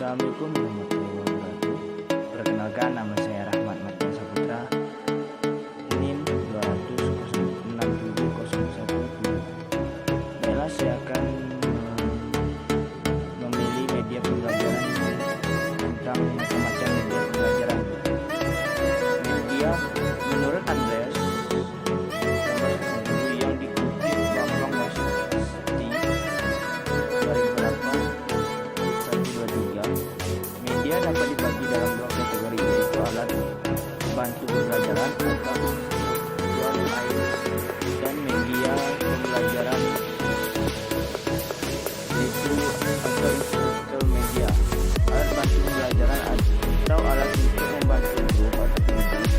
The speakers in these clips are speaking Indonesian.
Assalamualaikum warahmatullahi wabarakatuh. Perkenalkan, nama saya Rahmat Martin Saputra, NIM 200.67012. Baiklah, saya akan memilih media pembelajaran tentang macam-macam media pembelajaran. Media menurut Andreas yang dikutip Bambang Wasti 2008. Media dapat dibagi dalam dua kategori, yaitu alat bantu pembelajaran atau virtual aids dan media pembelajaran yaitu instructional media. Alat bantu pembelajaran atau alat untuk membantu guru atau pendidik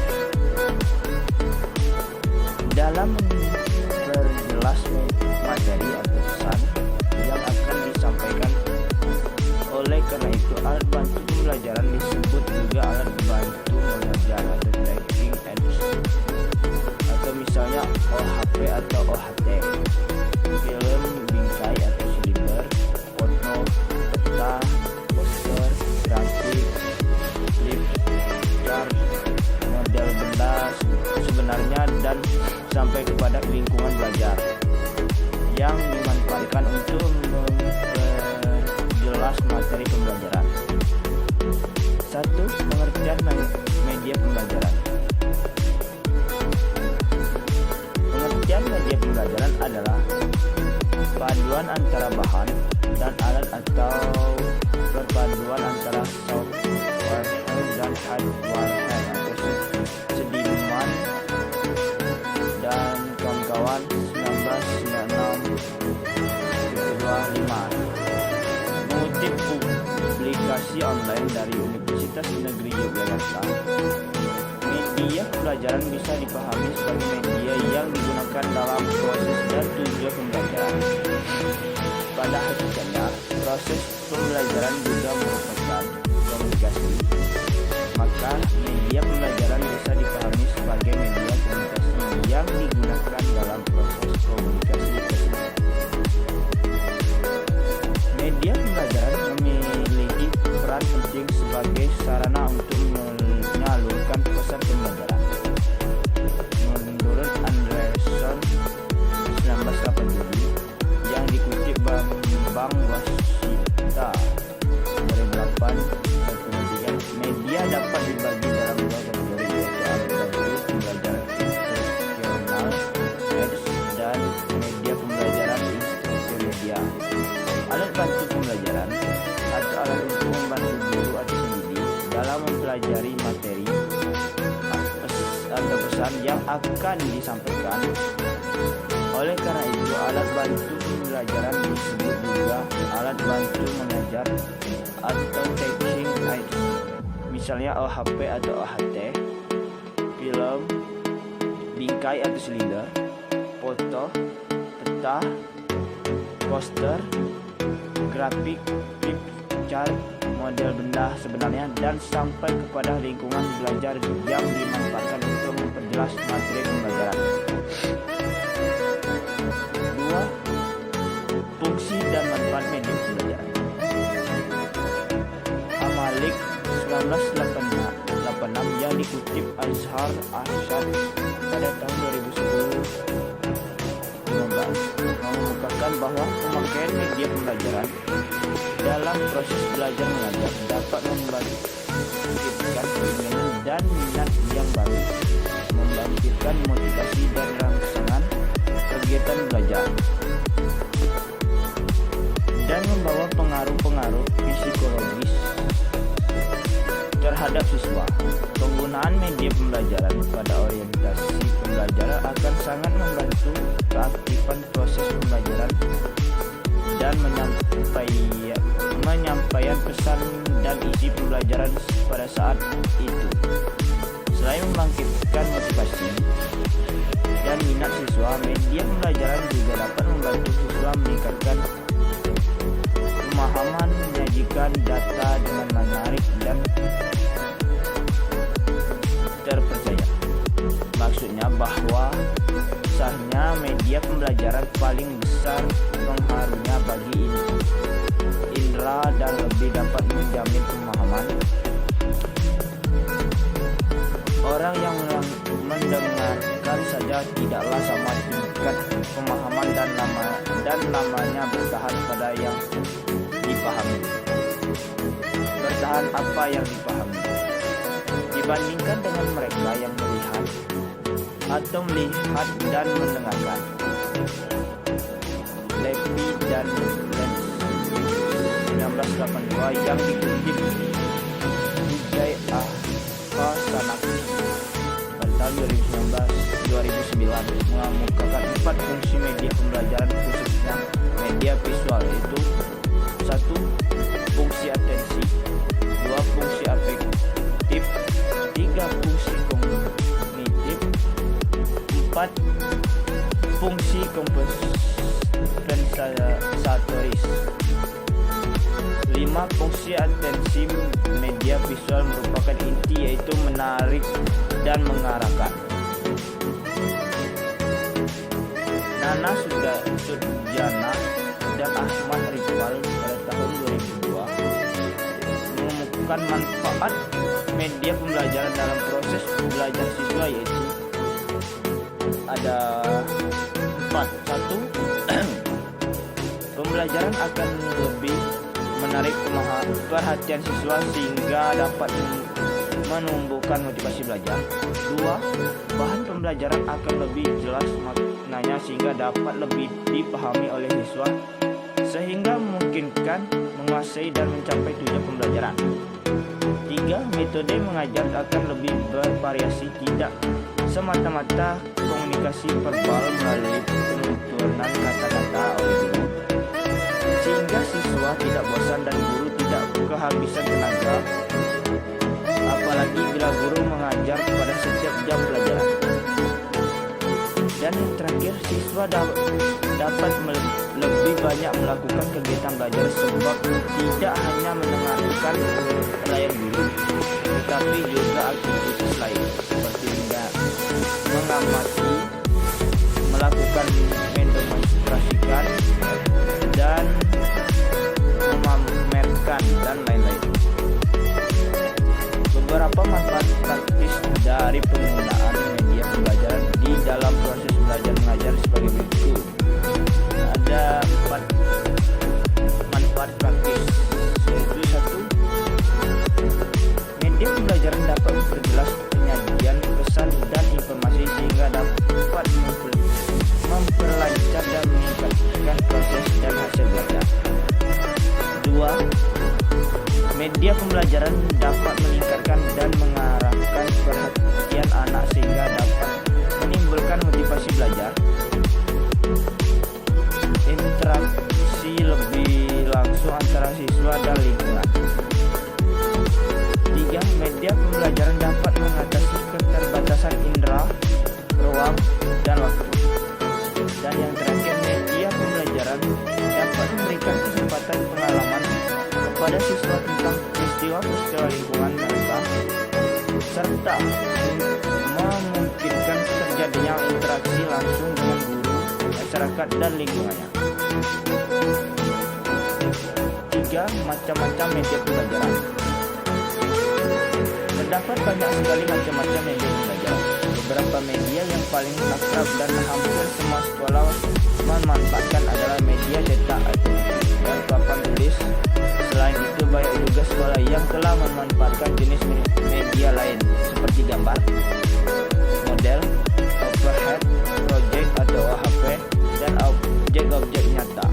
dalam memperjelas materi atau pesan yang akan disampaikan. Oleh karena itu, alat bantu pembelajaran disebut juga alat bantu mengajar atau teaching aids, atau misalnya OHP atau OHT, film, bingkai atau silinder, foto, peta, poster, grafik, flip chart, model benda sebenarnya, dan sampai kepada lingkungan belajar yang dimanfaatkan untuk memperjelas materi pembelajaran. 1. Pengertian media pembelajaran. Pengertian media pembelajaran adalah paduan antara bahan dan alat atau perpaduan antara software dan hardware atau Sediman dan kawan-kawan 1996-25. Mengutip publikasi online dari Universitas Negeri Yogyakarta, media pembelajaran bisa dipahami sebagai media yang digunakan dalam proses dan tujuan pembelajaran. Pada hakikatnya, proses pembelajaran juga merupakan komunikasi. Maka, media pembelajaran bisa dipahami sebagai media komunikasi yang digunakan dalam proses komunikasi tersebut. Media pembelajaran memiliki peran penting sebagai sarana untuk menyalurkan pesan pembelajaran. Menurut Anderson 1987 yang dikutip Bambang Wasita 2008, media dapat dibagi dalam dua kategori, yaitu alat bantu pembelajaran instruksional aids dan media pembelajaran instruksi media. Alat bantu pembelajaran atau alat untuk membantu guru atau pendidik dalam mempelajari materi atau pesan yang akan disampaikan. Oleh karena itu, alat bantu pembelajaran disebut juga alat bantu mengajar atau teaching aids, misalnya OHP atau OHT, film, bingkai atau silinder, foto, peta, poster, grafik, flip chart, model benda sebenarnya, dan sampai kepada lingkungan belajar yang dimanfaatkan untuk memperjelas materi pembelajaran. 2. Fungsi dan manfaat media pembelajaran. Amalik 1986 yang dikutip Azhar Arshad pada tahun 2010 mengemukakan bahwa pemakaian media pembelajaran dalam proses belajar mengajar dapat membangkitkan keinginan dan minat yang baru, membangkitkan motivasi dan rangsangan kegiatan belajar, dan membawa pengaruh-pengaruh psikologis terhadap siswa. Penggunaan media pembelajaran pada orientasi pembelajaran akan sangat membantu keaktifan proses pembelajaran dan menyampaikan pesan dan isi pembelajaran pada saat itu. Selain membangkitkan motivasi dan minat siswa, media pembelajaran juga dapat membantu siswa meningkatkan pemahaman, menyajikan data dengan menarik dan terpercaya. Maksudnya bahwa sahnya media pembelajaran paling besar pengaruhnya bagi indera dan lebih lebih dapat menjamin pemahaman. Orang yang mendengarkan saja tidaklah sama tingkat pemahaman dan namanya bertahan pada yang dipahami. Bertahan apa yang dipahami dibandingkan dengan mereka yang melihat atau melihat dan mendengarkan. Levy dan Lenz 1982 yang dikutip Vijay Sanakshi pada tahun 2009 mengemukakan 4 fungsi media pembelajaran khususnya media visual, yaitu 1. Fungsi atensi, 2. Fungsi afektif, 3. Fungsi kognitif, 4. Fungsi kompensatoris. 5. Fungsi atensi media visual merupakan inti, yaitu menarik dan mengarahkan. Nana Sudjana dan Ahmad Riffal pada tahun 2002 mengemukakan manfaat media pembelajaran dalam proses belajar siswa, yaitu ada 4. 1. Pembelajaran akan lebih menarik perhatian siswa sehingga dapat menumbuhkan motivasi belajar. 2. Bahan pembelajaran akan lebih jelas maknanya sehingga dapat lebih dipahami oleh siswa sehingga memungkinkan menguasai dan mencapai tujuan pembelajaran. 3. Metode mengajar akan lebih bervariasi, tidak semata-mata komunikasi verbal melalui penuturan kata-kata oleh guru, sehingga siswa tidak bosan dan guru tidak kehabisan tenaga, apalagi bila guru mengajar pada setiap jam pelajaran. Dan yang terakhir, siswa dapat lebih banyak melakukan kegiatan belajar sebab tidak hanya mendengarkan layar guru, tetapi juga aktivitas lain seperti mengamati, melakukan mendemonstrasikan, dan memamerkan, dan lain-lain. Beberapa manfaat praktis dari penggunaan media pembelajaran di dalam proses belajar mengajar sebagai berikut. Ada 4 manfaat praktis, yaitu 1. Media pembelajaran dapat memperjelas penyajian pesan dan informasi sehingga dapat memperlancar dan meningkatkan proses dan hasil belajar. 2. Media pembelajaran dapat meningkatkan dan mengarahkan perhatian anak sehingga dapat menimbulkan motivasi belajar. Interaksi lebih langsung antara siswa dan lingkungan. 3. Media pembelajaran dapat mengatasi keterbatasan indera, ruang, dan waktu. Dan yang terakhir, media pembelajaran dapat memberikan kesempatan pengalaman kepada siswa tentang peristiwa-peristiwa lingkungan mereka, serta memungkinkan terjadinya interaksi langsung dengan guru, masyarakat, dan lingkungannya. 3. Macam-macam media pembelajaran. Terdapat banyak sekali macam-macam media pembelajaran. Beberapa media yang paling akrab dan hampir semua sekolah memanfaatkan adalah media cetak dan papan tulis. Selain itu, banyak juga sekolah yang telah memanfaatkan jenis media lain seperti gambar, model, overhead, project atau OHP, dan objek-objek nyata.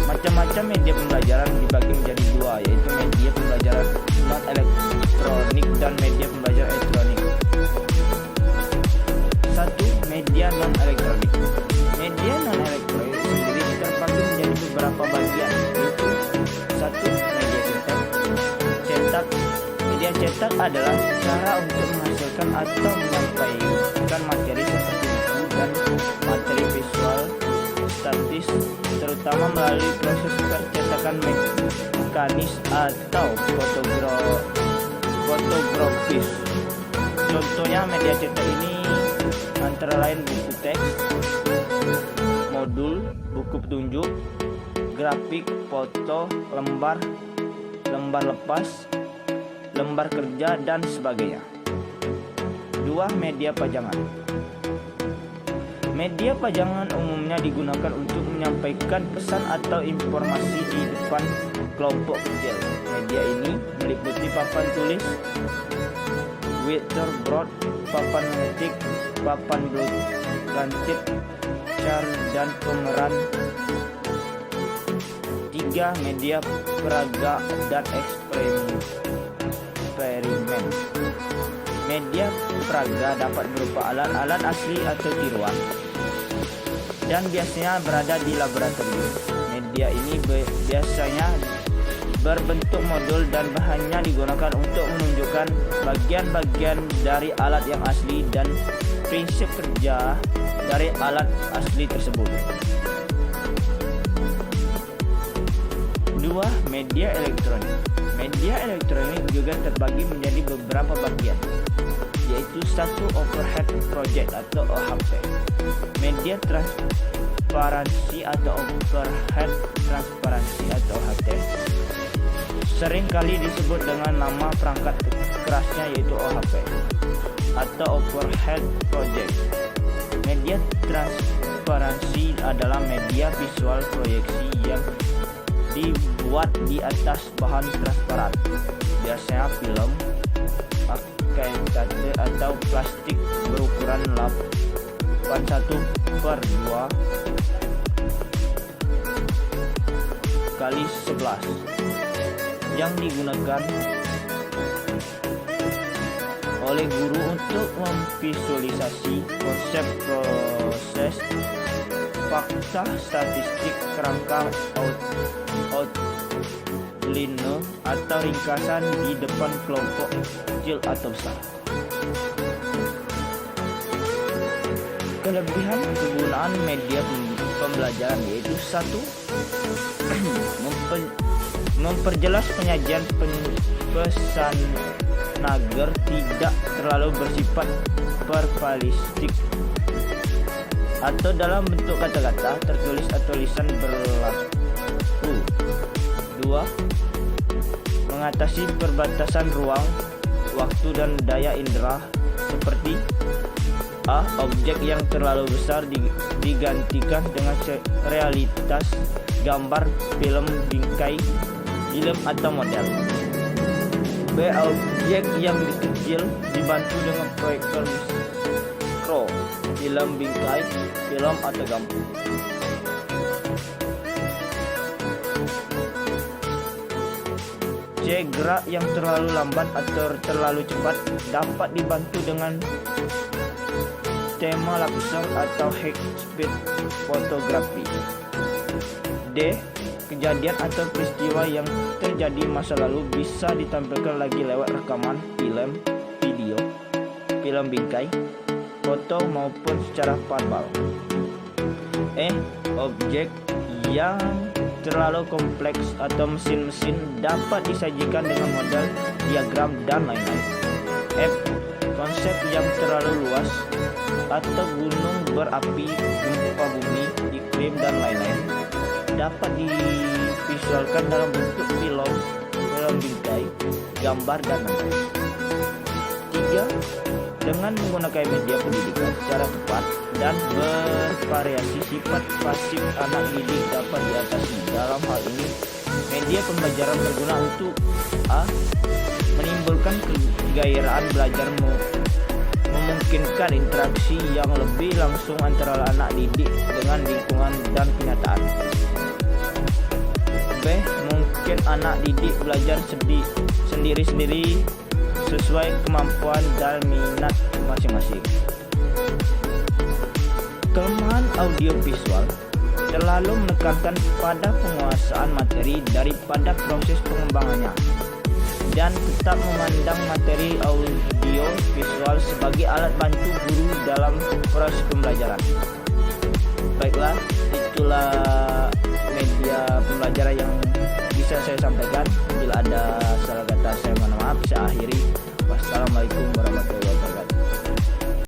Macam-macam media pembelajaran dibagi menjadi 2, yaitu media pembelajaran non-elektronik dan media pembelajaran elektronik. 1. Media non-elektronik. Media non-elektronik sendiri terbagi menjadi beberapa bagian, yaitu 1. Media cetak adalah cara untuk menghasilkan atau menyampaikan materi seperti buku dan materi visual statis, terutama melalui proses percetakan mekanis atau fotografis. Contohnya media cetak ini antara lain buku teks, modul, buku petunjuk, grafik, foto, lembar, lembar lepas, lembar kerja, dan sebagainya. 2. Media pajangan. Media pajangan umumnya digunakan untuk menyampaikan pesan atau informasi di depan kelompok kecil. Media ini meliputi papan tulis, whiteboard, papan mengetik, papan lancet, chart, dan pemeran. 3. Media peraga dan eksperimen. Media peraga dapat berupa alat-alat asli atau tiruan dan biasanya berada di laboratorium. Media ini biasanya berbentuk modul dan bahannya digunakan untuk menunjukkan bagian-bagian dari alat yang asli dan prinsip kerja dari alat asli tersebut. 2. Media elektronik. Media elektronik juga terbagi menjadi beberapa bagian, yaitu 1. Overhead project atau OHP. Media transparansi atau overhead transparansi atau OHT sering kali disebut dengan nama perangkat kerasnya, yaitu OHP atau overhead project. Media transparansi adalah media visual proyeksi yang dibuat di atas bahan transparan, biasanya film, pakai kaca atau plastik berukuran 81/2 kali 11 yang digunakan oleh guru untuk memvisualisasi konsep, proses, fakta, statistik, kerangka outline atau ringkasan di depan kelompok kecil atau besar. Kelebihan kegunaan media pembelajaran yaitu 1. Memperjelas penyajian pesan agar tidak terlalu bersifat verbalistik atau dalam bentuk kata-kata tertulis atau lisan berlaku. 2. Mengatasi perbatasan ruang, waktu, dan daya indera seperti A. Objek yang terlalu besar digantikan dengan realitas gambar, film, bingkai, film atau model. B. Objek yang kecil dibantu dengan proyektor mikro, film, bingkai, film atau gambar. C. Gerak yang terlalu lambat atau terlalu cepat dapat dibantu dengan tema laser atau high speed fotografi. D. Kejadian atau peristiwa yang terjadi masa lalu bisa ditampilkan lagi lewat rekaman, film, video, film bingkai, foto maupun secara verbal. E. Objek yang terlalu kompleks atau mesin-mesin dapat disajikan dengan model, diagram, dan lain-lain. F. Konsep yang terlalu luas atau gunung berapi, gempa bumi, iklim, dan lain-lain dapat divisualkan dalam bentuk film, film bingkai, gambar, dan lain-lain. 3. Dengan menggunakan media pendidikan secara tepat dan bervariasi, sifat pasif anak didik dapat diatasi. Dalam hal ini, media pembelajaran berguna untuk A. Menimbulkan kegairaan belajar, memungkinkan interaksi yang lebih langsung antara anak didik dengan lingkungan dan kenyataan. B. Mungkin anak didik belajar sendiri-sendiri sesuai kemampuan dan minat masing-masing. Kelemahan audiovisual terlalu menekankan pada penguasaan materi daripada proses pengembangannya dan tetap memandang materi audio visual sebagai alat bantu guru dalam proses pembelajaran. Baiklah, itulah media pembelajaran yang bisa saya sampaikan. Bila ada salah kata, saya mohon maaf. Saya akhiri. Wassalamualaikum warahmatullahi wabarakatuh.